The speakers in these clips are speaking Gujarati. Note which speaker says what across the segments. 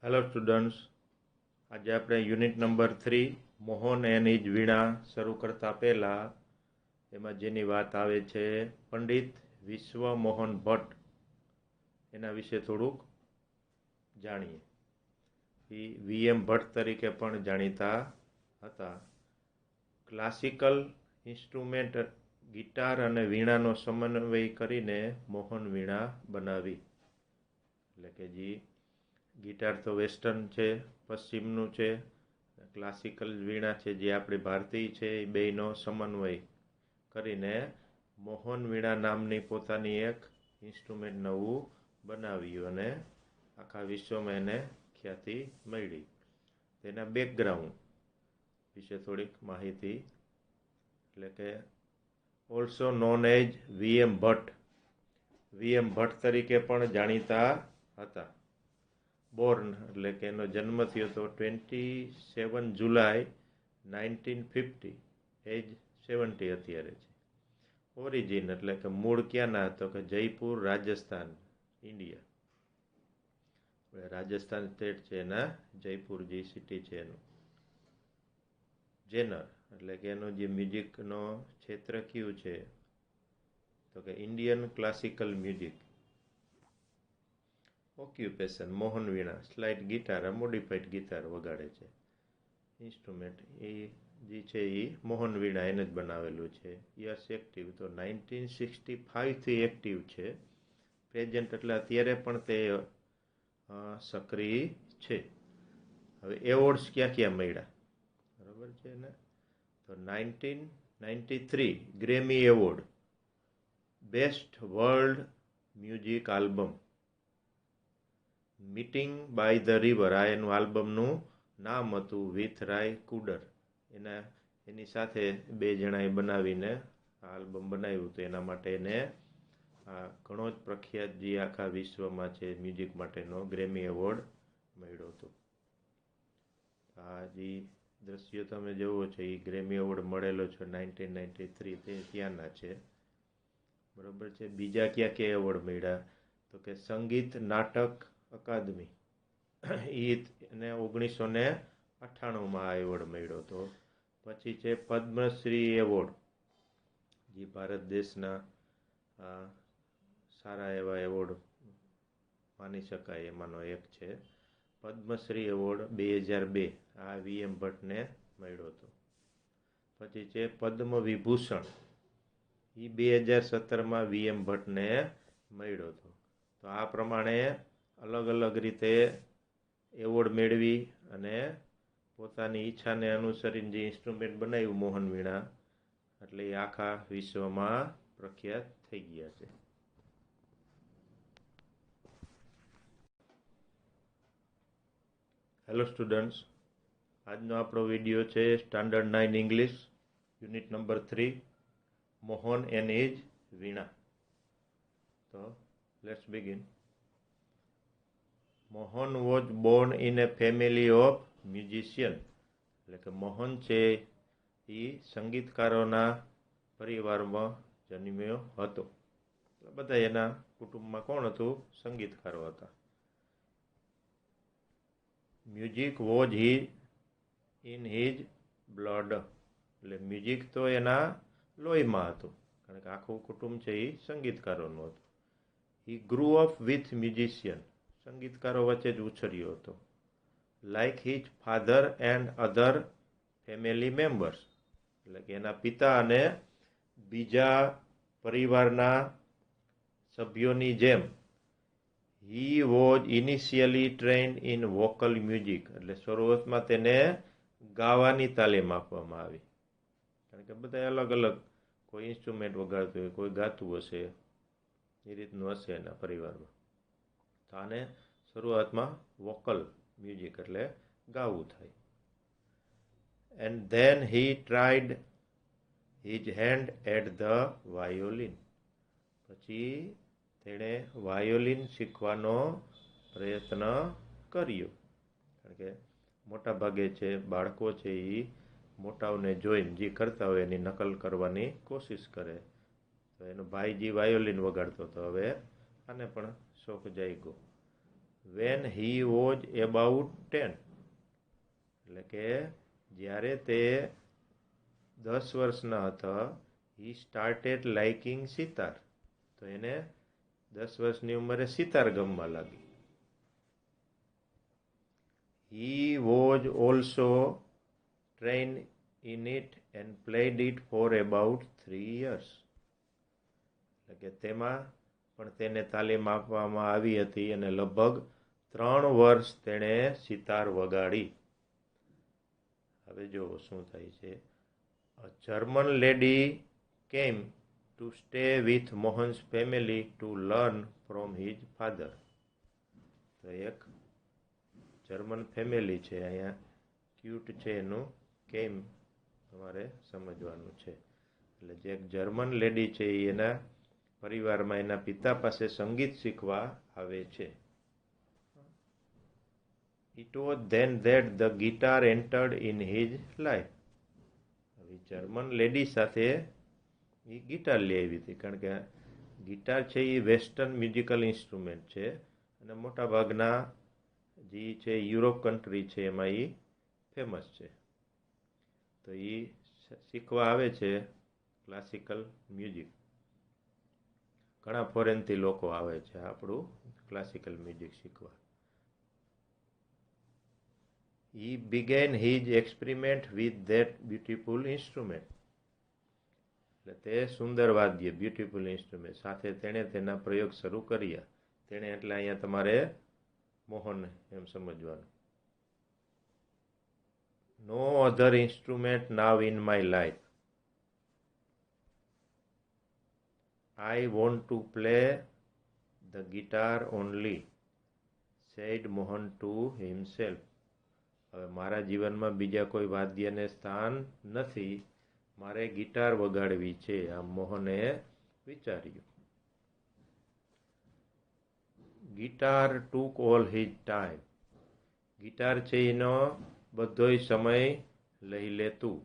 Speaker 1: હેલો સ્ટુડન્ટ્સ, આજે આપણે unit number 3 Mohan and his veena શરૂ કરતા પહેલાં એમાં જેની વાત આવે છે પંડિત વિશ્વ મોહન ભટ્ટ, એના વિશે થોડુંક જાણીએ. એ વીએમ ભટ્ટ તરીકે પણ જાણીતા હતા. ક્લાસિકલ ઇન્સ્ટ્રુમેન્ટ ગિટાર અને વીણાનો સમન્વય કરીને મોહન વીણા બનાવી. એટલે કે જે ગિટાર તો વેસ્ટર્ન છે, પશ્ચિમનું છે, ક્લાસિકલ વીણા છે જે આપણી ભારતીય છે, એ બેયનો સમન્વય કરીને મોહન વીણા નામની પોતાની એક ઇન્સ્ટ્રુમેન્ટ નવું બનાવ્યું અને આખા વિશ્વમાં એને ખ્યાતિ મળી. તેના બેકગ્રાઉન્ડ વિશે થોડીક માહિતી, એટલે કે ઓલ્સો નોન એજ વીએમ ભટ્ટ, વીએમ ભટ્ટ તરીકે પણ જાણીતા હતા. બોર્ન એટલે કે એનો જન્મ થયો તો 27 જુલાઈ 1950, એજ 70 અત્યારે છે. ઓરિજિન એટલે કે મૂળ ક્યાંના, તો કે જયપુર, રાજસ્થાન, ઇન્ડિયા. રાજસ્થાન સ્ટેટ છે એના જયપુર જે સિટી છે એનું. જેનર એટલે કે એનો જે મ્યુઝિકનો ક્ષેત્ર કયું છે, તો કે Indian classical music. Occupation Mohan veena, slide guitar, modified guitar વગાડે છે. ઇન્સ્ટ્રુમેન્ટ એ જે છે એ મોહન વીણા એને જ બનાવેલું છે. યસ એક્ટિવ તો 1965થી એક્ટિવ છે. પ્રેઝન્ટ એટલે અત્યારે પણ તે સક્રિય છે. હવે એવોર્ડ્સ ક્યાં ક્યાં મળ્યા બરાબર છે ને, તો 1993 Grammy award best world music album. Meeting by the river, આ એનું આલ્બમનું નામ હતું, વિથ રાય કુડર. એની સાથે બે જણાએ બનાવીને આ આલ્બમ બનાવ્યું હતું. એના માટે એને ઘણો જ પ્રખ્યાત જે આખા વિશ્વમાં છે મ્યુઝિક માટેનો ગ્રેમી એવોર્ડ મળ્યો હતો. આ જે દ્રશ્યો તમે જોવો છો એ ગ્રેમી એવોર્ડ મળેલો છે 1993, તે ત્યાંના છે બરાબર છે. બીજા ક્યાં ક્યાં એવોર્ડ મળ્યા, તો કે સંગીત નાટક અકાદમી, એને 1998માં આ એવોર્ડ મળ્યો હતો. પછી છે પદ્મશ્રી એવોર્ડ, જે ભારત દેશના સારા એવા એવોર્ડ માની શકાય એમાંનો એક છે. પદ્મશ્રી એવોર્ડ 2002 આ વીએમ ભટ્ટને મળ્યો હતો. પછી છે પદ્મ વિભૂષણ, એ 2017માં વીએમ ભટ્ટને મળ્યો હતો. તો આ પ્રમાણે અલગ અલગ રીતે એવોર્ડ મેળવી અને પોતાની ઈચ્છાને અનુસરીને જે ઇન્સ્ટ્રુમેન્ટ બનાવ્યું મોહન વીણા, એટલે એ આખા વિશ્વમાં પ્રખ્યાત થઈ ગયા છે. હેલો સ્ટુડન્ટ્સ, આજનો આપણો વિડીયો છે standard 9 English, unit number 3 Mohan and his veena. તો let's begin. Mohan was born in a family of musician, એટલે કે મોહન છે એ સંગીતકારોના પરિવારમાં જન્મ્યો હતો. બધા એના કુટુંબમાં કોણ હતું? સંગીતકારો હતા. Music was in his blood, એટલે મ્યુઝિક તો એના લોહીમાં હતું, કારણ કે આખું કુટુંબ છે એ સંગીતકારોનું હતું. હી ગ્રુ અપ વિથ મ્યુઝિશિયન, સંગીતકારો વચ્ચે જ ઉછર્યો હતો. Like his father and other family members, એટલે કે એના પિતા અને બીજા પરિવારના સભ્યોની જેમ. He was initially trend in vocal music, એટલે શરૂઆતમાં તેને ગાવાની તાલીમ આપવામાં આવી, કારણ કે બધા અલગ અલગ, કોઈ ઇન્સ્ટ્રુમેન્ટ વગાડતું હોય, કોઈ ગાતું હશે, એ રીતનું હશે એના પરિવારમાં. તો આને શરૂઆતમાં વોકલ મ્યુઝિક એટલે ગાવું થાય. And then he tried his hand at the violin, પછી તેણે વાયોલિન શીખવાનો પ્રયત્ન કર્યો, કારણ કે મોટા ભાગે છે બાળકો છે એ મોટાઓને જોઈને જે કરતા હોય એની નકલ કરવાની કોશિશ કરે. તો એનો ભાઈ જે વાયોલિન વગાડતો હતો, હવે આને પણ શોખ જાગ્યો. when he was about 10. એટલે કે જ્યારે તે 10 વર્ષના હતા, he started liking સિતાર. તો એને 10 વર્ષની ઉંમરે સિતાર ગમવા લાગી. He was also trained in it and played it for about 3 years. એટલે કે તેમાં પણ તેને તાલીમ આપવામાં આવી હતી અને લગભગ 3 વર્ષ તેણે સિતાર વગાડી. હવે જો શું થાય છે. A German lady came to stay with Mohan's family to learn from his father. તો એક જર્મન ફેમિલી છે, અહીંયા ક્યુટ છે એનું કેમ તમારે સમજવાનું છે. એટલે જે એક જર્મન લેડી છે એ એના પરિવારમાં એના પિતા પાસે સંગીત શીખવા આવે છે. It was then that the guitar entered in his life. હવે જર્મન લેડી સાથે એ ગિટાર લઈ આવી હતી, કારણ કે ગિટાર છે એ વેસ્ટર્ન મ્યુઝિકલ ઇન્સ્ટ્રુમેન્ટ છે અને મોટા ભાગના જે છે યુરોપ કન્ટ્રી છે એમાં એ ફેમસ છે. તો એ શીખવા આવે છે ક્લાસિકલ મ્યુઝિક. ઘણા ફોરેનથી લોકો આવે છે આપણું ક્લાસિકલ મ્યુઝિક શીખવા. He began his experiment with that beautiful instrument. એટલે તે સુંદર વાદ્ય બ્યુટીફુલ ઇન્સ્ટ્રુમેન્ટ સાથે તેણે તેના પ્રયોગ શરૂ કર્યા. તેણે એટલે અહીંયા તમારે મોહન એમ સમજવાનું. No other instrument now in my life. I want to play the guitar only, said Mohan to himself. હવે મારા જીવનમાં બીજા કોઈ વાદ્યને સ્થાન નથી, મારે ગિટાર વગાડવી છે, આમ મોહને વિચાર્યું. Guitar took all his time. Guitar છે એનો બધોય સમય લઈ લેતું.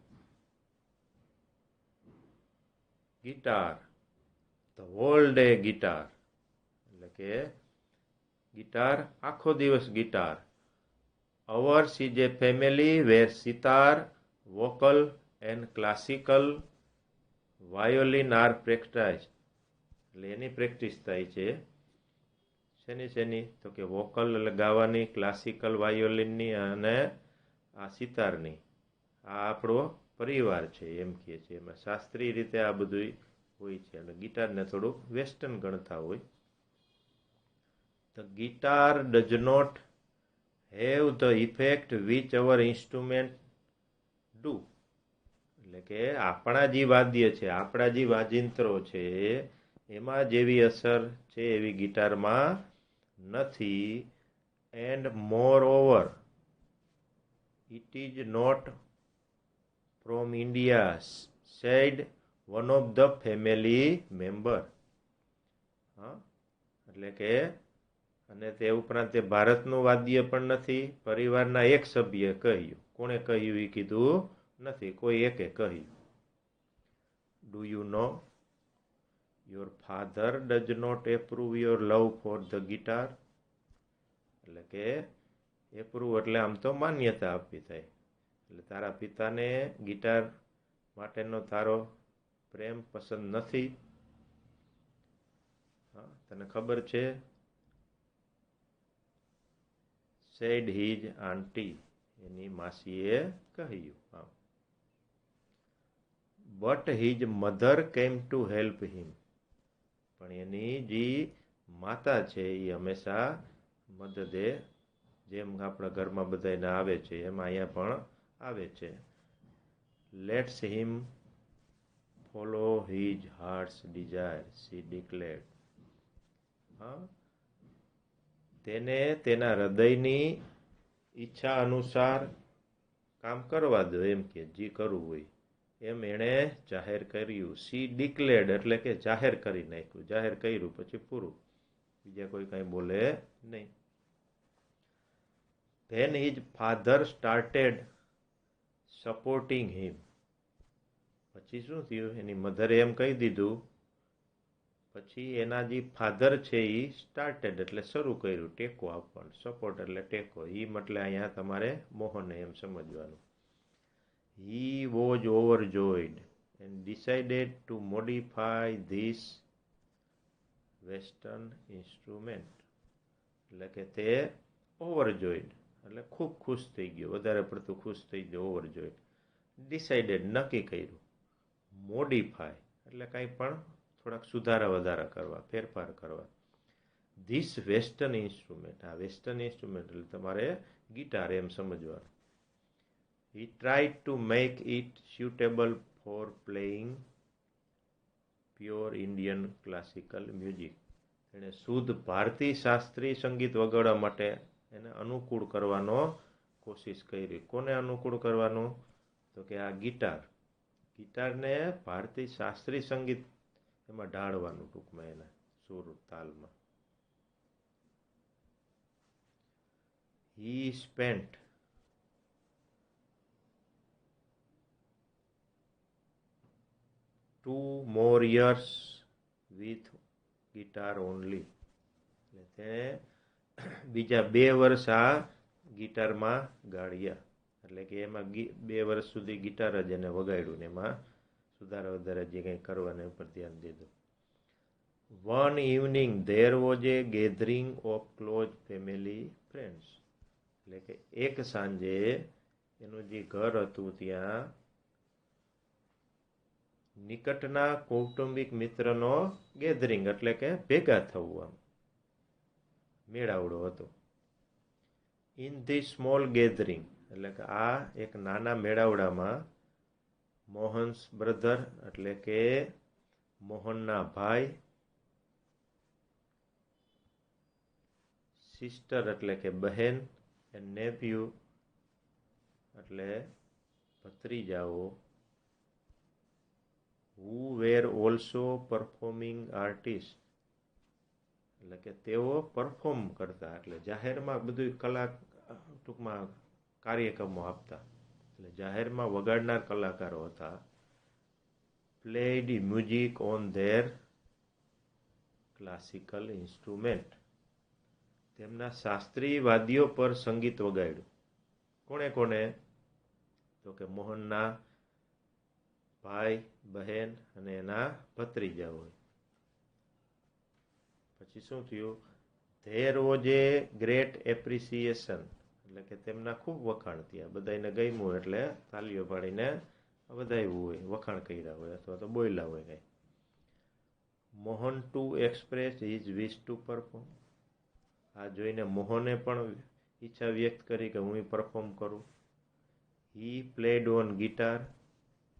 Speaker 1: Guitar the whole day guitar એટલે કે ગિટાર આખો દિવસ guitar. Ours is a family where sitar, vocal and classical violin are practiced. એટલે એની પ્રેક્ટિસ થાય છે. શેની? તો કે વોકલ એટલે ગાવાની, ક્લાસિકલ વાયોલિનની અને આ સિતારની. આ આપણો પરિવાર છે એમ કહે છે. એમાં શાસ્ત્રીય રીતે આ બધું હોય છે અને ગિટારને થોડુંક વેસ્ટર્ન ગણતા હોય. The guitar does not have the effect which our instrument do. એટલે કે આપણા જે વાદ્ય છે, આપણા જે વાજિંત્રો છે એમાં જેવી અસર છે એવી ગિટારમાં નથી. And moreover, it is not from India, said one of the family member. એટલે કે અને તે ઉપરાંત તે ભારતનું વાદ્ય પણ નથી, પરિવારના એક સભ્યએ કહ્યું. કોણે કહ્યું એ કીધું નથી, કોઈ એકે કહ્યું. Do you know your father does not approve your love for the guitar? એટલે કે એપ્રુવ એટલે આમ તો માન્યતા આપવી થાય. એટલે તારા પિતાને ગિટાર માટેનો તારો પ્રેમ પસંદ નથી. તને ખબર છે? said his auntie. એની માસીએ કહ્યું. But his mother came to help him. પણ એની જે માતા છે એ હંમેશા મદદે, જેમ આપણા ઘરમાં બધાને આવે છે એમ અહીંયા પણ આવે છે. Let's him follow his heart's desire, she declared. તેને તેના હૃદયની ઈચ્છા અનુસાર કામ કરવા દો એમ કે જે કરવું હોય એમ એણે જાહેર કર્યું. સી ડિક્લેર્ડ એટલે કે જાહેર કરી નાખ્યું. જાહેર કર્યું પછી પૂરું, બીજા કોઈ કાંઈ બોલે નહીં. Then his father started supporting him. પછી શું થયું? એની મધરે એમ કહી દીધું પછી એના જે ફાધર છે એ સ્ટાર્ટેડ એટલે શરૂ કર્યું, ટેકો આપવાનું, સપોર્ટ એટલે ટેકો, એ મતલબ અહીંયા તમારે મોહને એમ સમજવાનું. He was overjoyed and decided to modify this western instrument. એટલે કે તે ઓવરજોઈડ એટલે ખૂબ ખુશ થઈ ગયો, વધારે પડતું ખુશ થઈ ગયો, ઓવરજોઈડ. ડિસાઇડેડ નક્કી કર્યું, મોડિફાય એટલે કાંઈ પણ થોડાક સુધારા વધારા કરવા, ફેરફાર કરવા. ધીસ વેસ્ટર્ન ઇન્સ્ટ્રુમેન્ટ, આ વેસ્ટર્ન ઇન્સ્ટ્રુમેન્ટ એટલે તમારે ગિટાર એમ સમજવાનું. He tried to make it suitable for playing pure Indian classical music. એણે શુદ્ધ ભારતીય શાસ્ત્રીય સંગીત વગાડવા માટે એને અનુકૂળ કરવાનો કોશિશ કરી. કોને અનુકૂળ કરવાનું? તો કે આ ગિટારને ભારતીય શાસ્ત્રીય સંગીત એમાં ઢાળવાનું, ટૂંકમાં એના સુર તાલમાં. He spent 2 more years with guitar only. તેણે બીજા 2 વર્ષ આ ગિટારમાં ગાળ્યા, એટલે કે એમાં 2 વર્ષ સુધી ગિટાર જ એને વગાડ્યું ને એમાં સુધારા વધારા જે કંઈ કરવાને ઉપર ધ્યાન દીધું. One evening there was a gathering of close family friends. એટલે કે એક સાંજે એનું જે ઘર હતું ત્યાં નિકટના કૌટુંબિક મિત્રનો ગેધરિંગ એટલે કે ભેગા થવું, આમ મેળાવડો હતો. ઇન ધી સ્મોલ ગેધરિંગ એટલે કે આ એક નાના મેળાવડામાં મોહન્સ બ્રધર એટલે કે મોહનના ભાઈ, સિસ્ટર એટલે કે બહેન, એન્ડ નેફ્યુ એટલે ભત્રીજાઓ, who were also performing artists એટલે કે તેઓ પરફોર્મ કરતા, એટલે જાહેરમાં બધું કલા ટૂંકમાં કાર્યક્રમો આપતા, એટલે જાહેરમાં વગાડનાર કલાકારો હતા. played music on their classical instrument. તેમના શાસ્ત્રીય વાદ્યો પર સંગીત વગાડ્યું. કોણે કોણે? તો કે મોહનના ભાઈ, બહેન અને એના ભત્રીજાઓ. પછી શું થયું? There was A great appreciation એટલે કે તેમના ખૂબ વખાણ થયા, બધાને ગમ્યું એટલે તાલીઓ પાડીને વધાવ્યું હોય, વખાણ કર્યા હોય અથવા તો બોલ્યા હોય કંઈ. મોહન ટુ એક્સપ્રેસ હિઝ વિશ ટુ પરફોર્મ. આ જોઈને મોહને પણ ઈચ્છા વ્યક્ત કરી કે હું પરફોર્મ કરું. He played on guitar.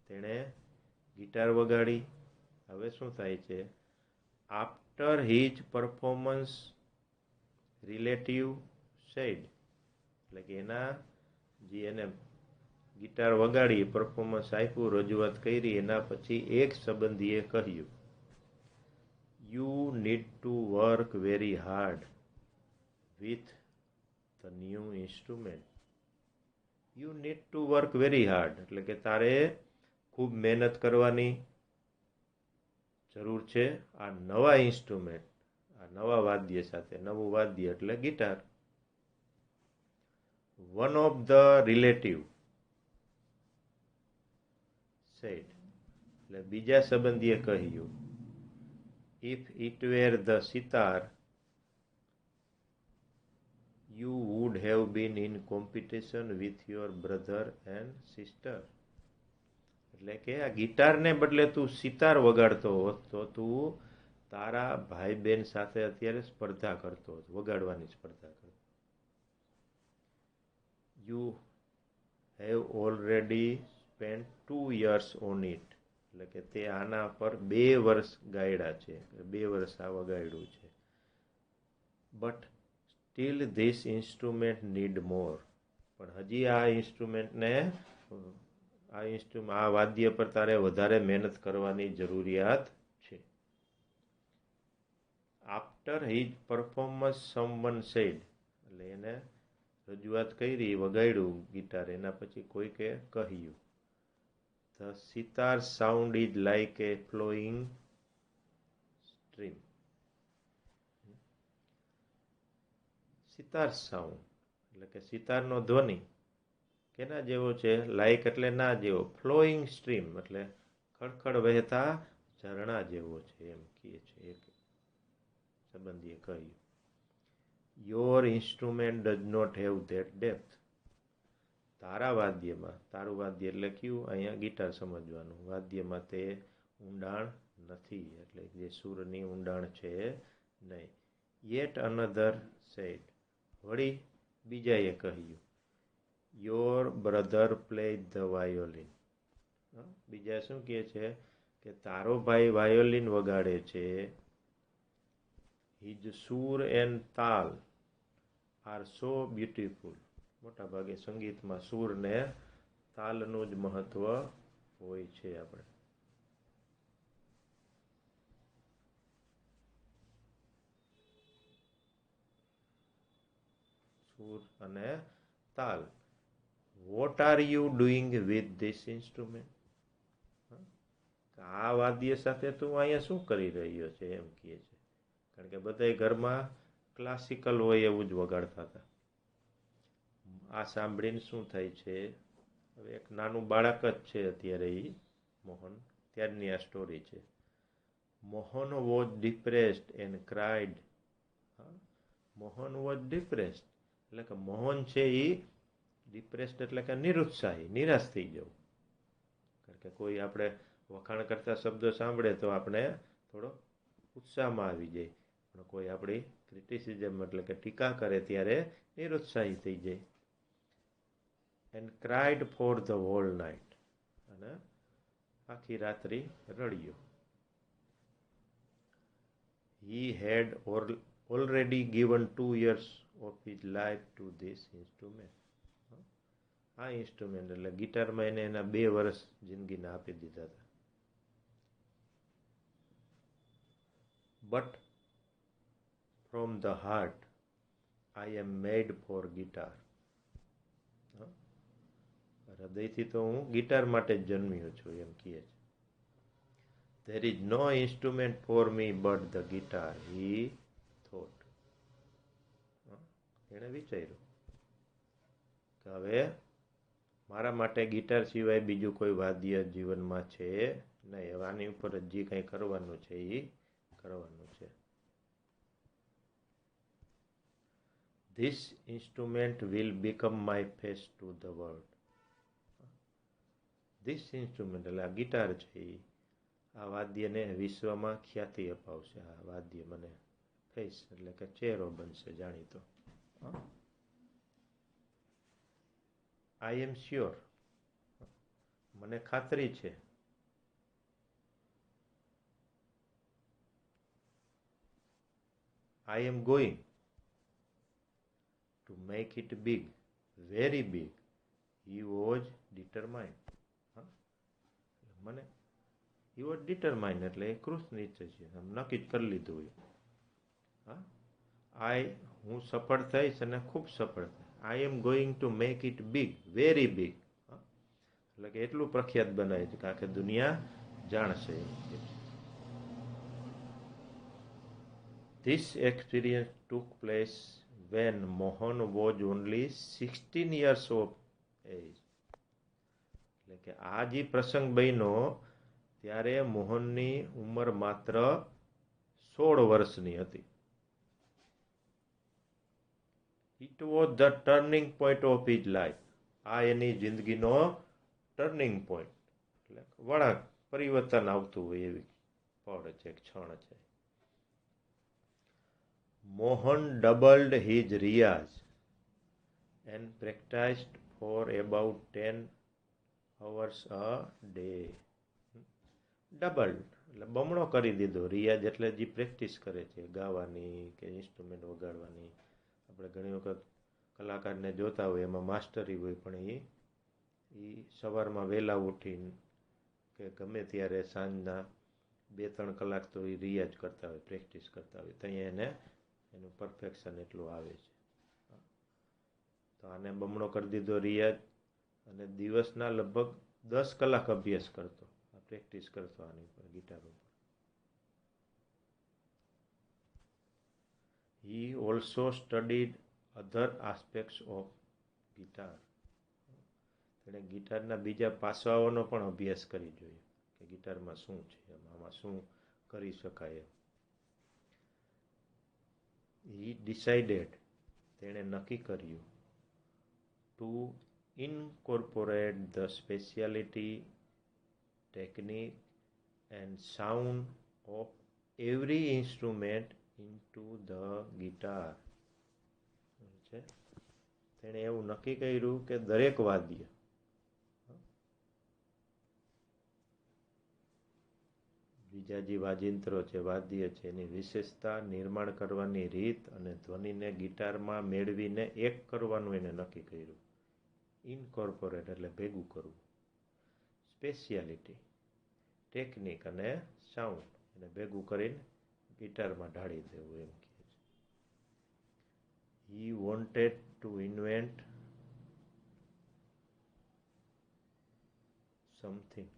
Speaker 1: તેણે ગિટાર વગાડી. હવે શું થાય છે? After his performance relative said એટલે કે એના જે એને ગિટાર વગાડી, પરફોર્મન્સ આપ્યું, રજૂઆત કરી, એના પછી એક સંબંધીએ કહ્યું, you need to work very hard with the new instrument. You need to work very hard એટલે કે તારે ખૂબ મહેનત કરવાની જરૂર છે આ નવા ઇન્સ્ટ્રુમેન્ટ, આ નવા વાદ્ય સાથે. નવું વાદ્ય એટલે guitar. One of the relative said એટલે બીજા સંબંધીએ કહ્યું, if it were the sitar you would have been in competition with your brother and sister. એટલે કે આ ગિટારને બદલે તું સિતાર વગાડતો હોત તો તું તારા ભાઈ બહેન સાથે અત્યારે સ્પર્ધા કરતો હોત, વગાડવાની સ્પર્ધા કરતો. You have already spent 2 years on it. એટલે કે તે આના પર 2 વર્ષ ગાયડા છે, 2 વર્ષ આ વગાડ્યું છે. But still this instrument need more. પણ હજી આ ઇન્સ્ટ્રુમેન્ટને આ વાદ્ય પર તારે વધારે મહેનત કરવાની જરૂરિયાત છે. After his performance someone said એટલે એને રજૂઆત કરી, વગાડ્યું ગિટાર, એના પછી કોઈકે કહ્યું, the sitar sound is like A flowing stream. Sitar sound એટલે કે સિતારનો ધ્વનિ કેના જેવો છે? લાઇક એટલે ના જેવો, ફ્લોઈંગ સ્ટ્રીમ એટલે ખડખડ વહેતા ઝરણા જેવો છે એમ કહે છે એક સંબંધીએ કહ્યું. Your instrument does not have that depth. તારા વાદ્યમાં, તારું વાદ્ય એટલે કયું? અહીંયા ગિટાર સમજવાનું. વાદ્યમાં તે ઊંડાણ નથી, એટલે જે સૂરની ઊંડાણ છે નહીં. યેટ અનધર સેડ, વળી બીજાએ કહ્યું. Your brother played the violin. બીજા શું કહે છે કે તારો ભાઈ વાયોલિન વગાડે છે. હિઝ સૂર એન્ડ તાલ આર સો બ્યુટીફુલ. મોટા ભાગે સંગીતમાં સૂર ને તાલનું જ મહત્વ હોય છે. આપણે સૂર અને તાલ. What are you doing with this instrument. આ વાદ્ય સાથે તું અહીંયા શું કરી રહ્યો છે એમ કહે છે. કારણ કે બધા ઘરમાં ક્લાસિકલ હોય એવું જ વગાડતા હતા. આ સાંભળીને શું થાય છે, હવે એક નાનું બાળક જ છે અત્યારે, એ મોહન, ત્યારની આ સ્ટોરી છે. Mohan was depressed and cried. Mohan was depressed એટલે કે મોહન છે એ ડિપ્રેસ્ડ એટલે કે નિરુત્સાહી, નિરાશ થઈ જવું. કારણ કે કોઈ આપણે વખાણ કરતા શબ્દો સાંભળે તો આપણે થોડો ઉત્સાહમાં આવી જાય, પણ કોઈ આપણી ક્રિટિસિઝમ એટલે કે ટીકા કરે ત્યારે નિરુત્સાહી થઈ જાય. And cried for the whole night, અને આખી રાત્રિ રડ્યો. He had already given 2 years of his life to this instrument. આ ઇન્સ્ટ્રુમેન્ટ એટલે ગિટારમાં એને એના 2 વર્ષ જિંદગીના આપી દીધા હતા. But from the heart I am made for guitar. હૃદયથી તો હું ગિટાર માટે જ જન્મ્યો છું એમ કહે છે. There is no instrument for me but the guitar, he thought. એણે વિચાર્યું કે હવે મારા માટે ગિટાર સિવાય બીજું કોઈ વાદ્ય જીવનમાં છે નહીં. હવે આની ઉપર જ જે કંઈ કરવાનું છે એ કરવાનું છે. This instrument will become my face to the world. This instrument એટલે આ ગિટાર છે એ આ વાદ્યને વિશ્વમાં ખ્યાતિ અપાવશે. આ વાદ્ય મને ફેસ એટલે કે ચહેરો બનશે જાણીતો. આઈ એમ શ્યોર, મને ખાતરી છે. I am going to make it big, very big. He was determined. મને હી વોઝ ડિટરમાઇન્ડ એટલે એ કૃત નિશ્ચય છે, આમ નક્કી જ કરી લીધું હોય. હું સફળ થઈશ અને ખૂબ સફળ થઈશ. I am going to make it big, very big. એટલે કે એટલું પ્રખ્યાત બનાવે છે કે આખી દુનિયા જાણશે. This experience took place when Mohan was only 16 years of age. એટલે કે આ જે પ્રસંગ બન્યો ત્યારે મોહનની ઉંમર માત્ર 16 વર્ષની હતી. It was the turning point of his life. આ એની જિંદગીનો ટર્નિંગ પોઈન્ટ એટલે વળાંક, પરિવર્તન આવતું હોય એવી પળ છે, ક્ષણ છે. Mohan doubled his riyaz and practised for about 10 hours a day. Double એટલે બમણો કરી દીધો. રિયાઝ એટલે જે પ્રેક્ટિસ કરે છે ગાવાની કે ઇન્સ્ટ્રુમેન્ટ વગાડવાની. આપણે ઘણી વખત કલાકારને જોતા હોય એમાં માસ્ટરી હોય, પણ એ સવારમાં વહેલા ઉઠીને કે ગમે ત્યારે સાંજના 2-3 કલાક તો એ રિયાઝ કરતા હોય, પ્રેક્ટિસ કરતા હોય. ત્યાં એને એનું પરફેક્શન એટલું આવે છે. તો આને બમણો કરી દીધો રિયાઝ, અને દિવસના લગભગ 10 કલાક અભ્યાસ કરતો, પ્રેક્ટિસ કરતો આની ઉપર, ગિટાર ઉપર. He also studied other aspects of guitar. તેણે ગિટારના બીજા પાસાઓનો પણ અભ્યાસ કરી જોયો કે ગિટારમાં શું છે, આમાં શું કરી શકાય. He decided, તેણે નક્કી કર્યું, to incorporate the specialty, technique and sound of every instrument into the guitar. તેણે એવું નક્કી કર્યું કે દરેક વાદ્ય, બીજા જે વાજિંત્રો છે, વાદ્ય છે, એની વિશેષતા, નિર્માણ કરવાની રીત અને ધ્વનિને ગિટારમાં મેળવીને એક કરવાનું એને નક્કી કર્યું. ઇન્કોર્પોરેટ એટલે ભેગું કરવું, સ્પેશિયાલિટી, ટેકનિક અને સાઉન્ડ એને ભેગું કરીને ગિટારમાં ઢાળી દેવું એમ કહે છે. He wanted to invent something.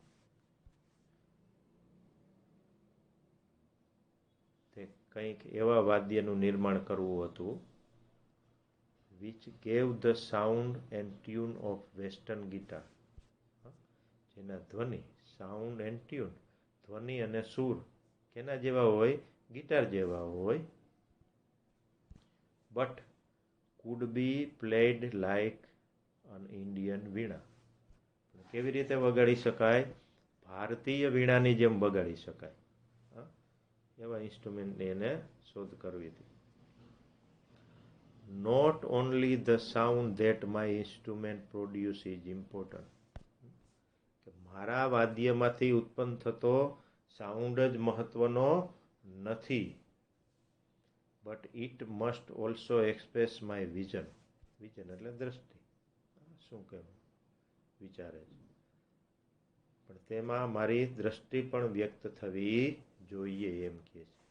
Speaker 1: તે કંઈક એવા વાદ્યનું નિર્માણ કરવું હતું which gave the sound and tune of western guitar. જેના ધ્વનિ, સાઉન્ડ એન્ડ ટ્યુન, ધ્વનિ અને સૂર કેના જેવા હોય, ગિટાર જેવા હોય, but could be played like an Indian વીણા. કેવી રીતે વગાડી શકાય, ભારતીય વીણાની જેમ વગાડી શકાય, એવા ઇન્સ્ટ્રુમેન્ટની એને શોધ કરવી હતી. Not only the sound that my instrument produce is important. કે મારા વાદ્યમાંથી ઉત્પન્ન થતો સાઉન્ડ જ મહત્વનો નથી, but it must also express my vision. Vision એટલે દ્રષ્ટિ, શું કહેવું, વિચારે છે, પણ તેમાં મારી દ્રષ્ટિ પણ વ્યક્ત થવી જોઈએ એમ કહે છે.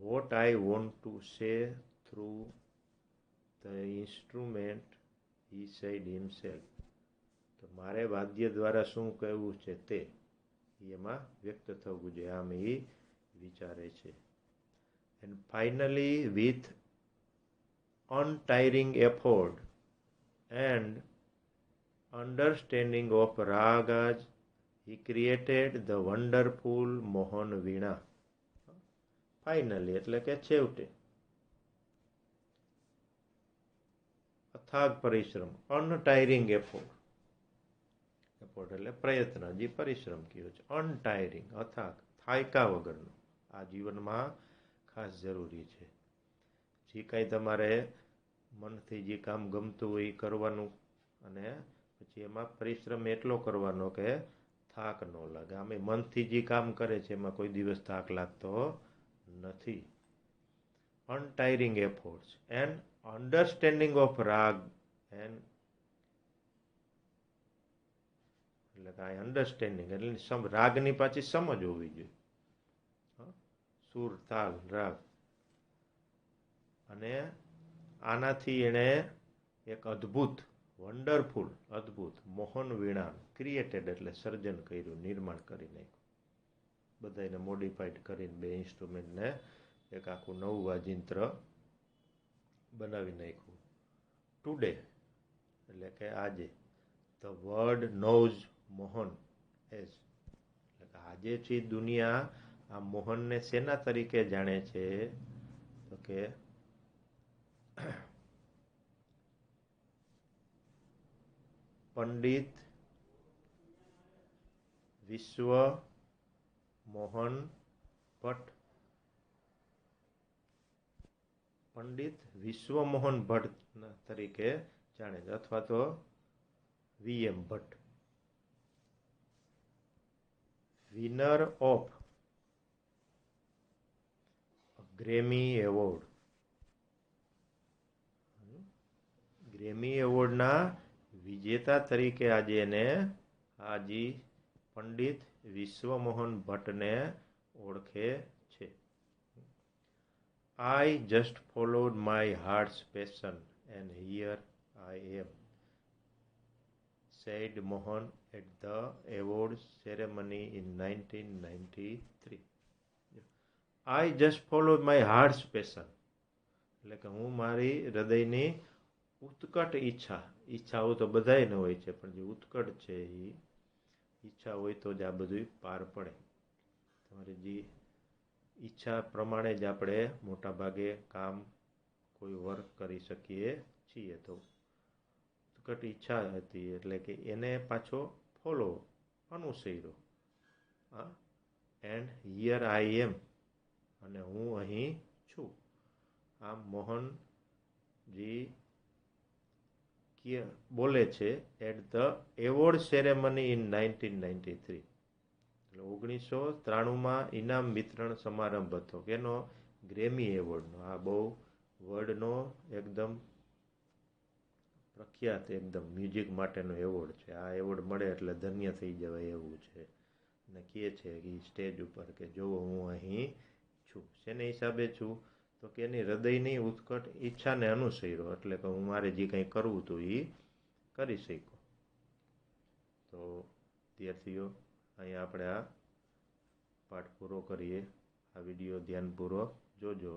Speaker 1: What I want to say through the instrument, he said himself. તો મારે વાદ્ય દ્વારા શું કહેવું છે તે એમાં વ્યક્ત થવું જોઈએ, આમ એ વિચારે છે. And finally, with untiring effort and understanding of ragas, he created the wonderful Mohan Veena. Finally એટલે કે છેવટે, અથાગ પરિશ્રમ, અનટાયરિંગ એફોર્ટ, એફોર્ટ એટલે પ્રયત્ન, જે પરિશ્રમ કયો છે, અનટાયરિંગ અથાગ, થાયકા વગરનો, આ જીવનમાં ખાસ જરૂરી છે. જે કાંઈ તમારે મનથી જે કામ ગમતું હોય એ કરવાનું, અને પછી એમાં પરિશ્રમ એટલો કરવાનો કે થાક ન લાગે. આમે મનથી જે કામ કરે છે એમાં કોઈ દિવસ થાક લાગતો નથી. અનટાયરિંગ એફોર્ટ્સ એન્ડ અન્ડરસ્ટેન્ડિંગ ઓફ રાગ એન્ડ એટલે કે અન્ડરસ્ટેન્ડિંગ એટલે રાગની પાછી સમજ હોવી જોઈએ, સુર, તાલ, રાગ. અને આનાથી એણે એક અદ્ભુત, વન્ડરફુલ, અદ્ભુત મોહન વીણા ક્રિએટેડ એટલે સર્જન કર્યું, નિર્માણ કરી નાખ્યું, બધાને મોડિફાઈડ કરીને બે ઇન્સ્ટ્રુમેન્ટને એક આખું નવું વાજિંત્ર બનાવી નાખ્યું. ટુડે એટલે કે આજે, the world knows Mohan as એટલે કે આજે છે દુનિયા આ મોહનને શેના તરીકે જાણે છે, તો કે પંડિત વિશ્વ મોહન ભટ્ટ. પંડિત વિશ્વ મોહન ભટ્ટ તરીકે જાણે છે, અથવા તો VM Bhatt. Winner of Grammy award, Grammy એવોર્ડના વિજેતા તરીકે આજે એને હાજી પંડિત વિશ્વમોહન ભટ્ટને ઓળખે છે. I just followed my heart's passion and here I am, said Mohan at the awards ceremony in 1993. I just followed my heart's passion. એટલે કે હું મારી હૃદયની ઉત્કટ ઈચ્છાઓ તો બધાયને હોય છે, પણ જે ઉત્કટ છે એ ઈચ્છા હોય તો જ આ બધું પાર પડે. તમારી જે ઈચ્છા પ્રમાણે જ આપણે મોટા ભાગે કામ કોઈ વર્ક કરી શકીએ છીએ. તો ઉત્કટ ઈચ્છા હતી એટલે કે એને પાછો ફોલો અનુસર્યો. એન્ડ હિયર આઈ એમ, અને હું અહીં છું. આમ મોહનજી બોલે છે at the award ceremony in 1993. એટલે 1993માં ઇનામ વિતરણ સમારંભ હતો. કેનો? ગ્રેમી એવોર્ડનો. આ બહુ વર્લ્ડનો એકદમ પ્રખ્યાત એકદમ મ્યુઝિક માટેનો એવોર્ડ છે. આ એવોર્ડ મળે એટલે ધન્ય થઈ જવાય એવું છે. અને કહે છે કે સ્ટેજ ઉપર કે જો હું અહીં છું. શેને હિસાબે છું? તો કે એની હૃદયની ઉત્કટ ઈચ્છાને અનુસર્યો, એટલે કે હું મારે જે કંઈ કરવું હતું એ કરી શક્યો. તો વિદ્યાર્થીઓ, અહીંયા આપણે આ પાઠ પૂરો કરીએ. આ વિડીયો ધ્યાનપૂર્વક જોજો.